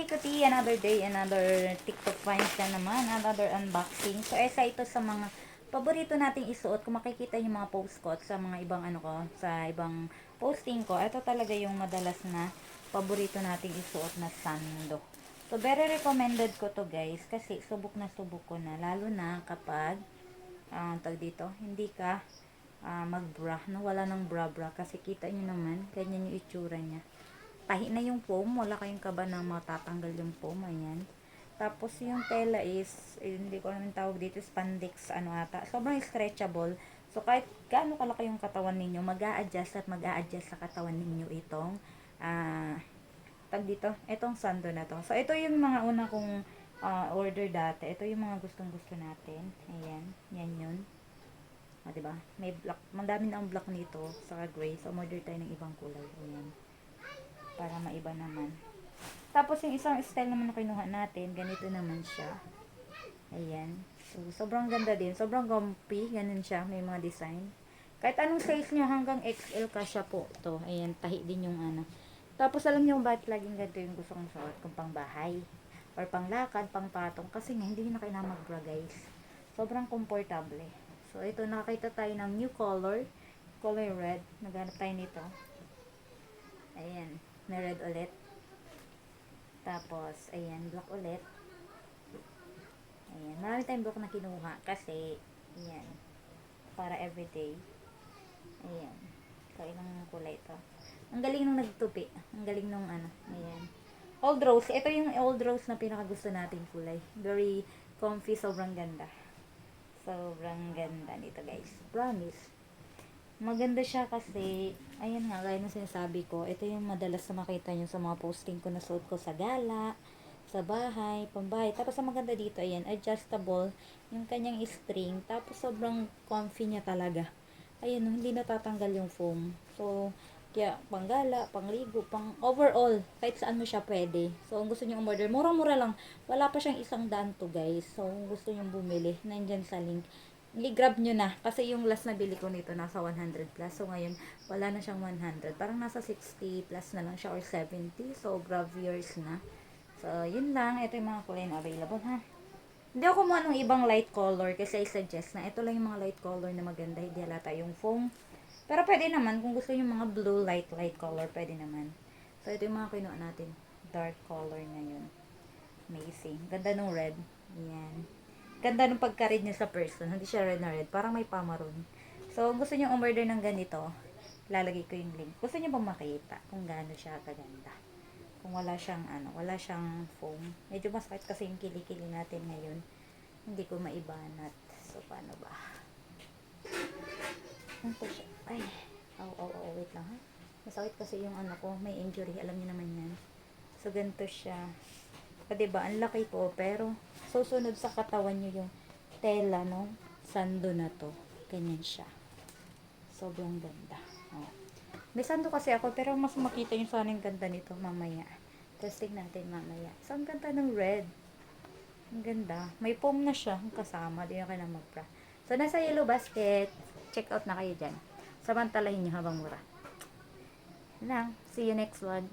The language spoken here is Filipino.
kuti, another day, another TikTok finds na naman, another unboxing. So, ito sa mga paborito nating isuot. Kung makikita yung mga post ko sa mga ibang ano ko, sa ibang posting ko, ito talaga yung madalas na paborito nating isuot na sando. So, very recommended ko to guys, kasi subok ko na, lalo na kapag, tag dito, hindi ka mag-bra, no? Wala ng bra-bra, kasi kita nyo naman, ganyan yung itsura niya. Tahi na yung foam, wala kayong kaba na matatanggal yung foam, ayan. Tapos yung tela is, hindi ko naman tawag dito, spandex, ano ata, sobrang stretchable. So kahit gaano kalaki yung katawan ninyo, mag-a-adjust at mag-a-adjust sa katawan ninyo itong, tag dito, itong sando na to. So ito yung mga una kong order dati, ito yung mga gustong gusto natin, ayan, yan yun. Diba? May black, mandami na ang black nito, saka gray, so order tayo ng ibang kulay, ayan. Para maiba naman. Tapos yung isang style naman na kinuha natin, ganito naman siya. Ayan. So, sobrang ganda din. Sobrang comfy. Ganun siya. May mga design. Kahit anong size nyo, hanggang XL kasya po to. Ayan. Tahi din yung ano. Tapos alam nyo bakit laging ganito yung gusto kong suot? Kung pang bahay. Or pang lakad, pang patong. Kasi nga, hindi nyo na kailangan mag-bra guys. Sobrang komportable. So, ito. Nakakita tayo ng new color. Color red. Naghanap tayo nito. Ayan. May red ulit. Tapos, ayan, black ulit. Ayan, marami tayong black na kinuha kasi, ayan, para everyday. Ayan. So, ilang kulay ito. Ang galing nung nagtupi. Ang galing nung ano, ayan. Old rose. Ito yung old rose na pinakagusto nating kulay. Very comfy, sobrang ganda. Sobrang ganda nito guys. Promise. Maganda siya kasi, ayan nga, gaya ng sinasabi ko, ito yung madalas na makita nyo sa mga posting ko na suot ko sa gala, sa bahay, pambahay. Tapos ang maganda dito, ayan, adjustable, yung kanyang string, tapos sobrang comfy niya talaga. Ayan, hindi natatanggal yung foam. So, kaya panggala, pangligo, pang overall, kahit saan mo siya pwede. So, kung gusto nyo umorder, murang-mura lang. Wala pa siyang 100 to guys. So, kung gusto nyo bumili, nandyan sa link. I-grab nyo na. Kasi yung last na bili ko nito, nasa 100 plus. So, ngayon, wala na siyang 100. Parang nasa 60 plus na lang siya or 70. So, grab yours na. So, yun lang. Ito yung mga kulay na available, ha. Hindi ako kumuha ng ibang light color kasi I suggest na ito lang yung mga light color na maganda. Hindi halata yung foam. Pero pwede naman, kung gusto yung mga blue light color, pwede naman. So, ito yung mga kinuha natin. Dark color ngayon. Amazing. Ganda nung red. Ayan. Ganda nung pagka-red niya sa person. Hindi siya red na red. Parang may pamaroon. So, kung gusto nyo umorder ng ganito, lalagay ko yung link. Gusto nyo bang makita kung gaano siya kaganda? Kung wala siyang, wala siyang foam. Medyo masakit kasi yung kilikili natin ngayon. Hindi ko maibanat. So, paano ba? Ganito siya. Ay. Wait lang ha. Masakit kasi yung ko. May injury. Alam niyo naman yan. So, ganito siya. Diba, ang laki po, pero susunod sa katawan nyo yung tela, no? Sando na to. Ganyan siya. Sobrang ganda. Oh. May sando kasi ako, pero mas makita yung sana yung ganda nito mamaya. Testing natin mamaya. So, ang ganda ng red. Ang ganda. May foam na siya. Ang kasama. Di na kayo na mag-bra. So, nasa yellow basket. Check out na kayo dyan. Samantalahin nyo habang mura. Lang. See you next one.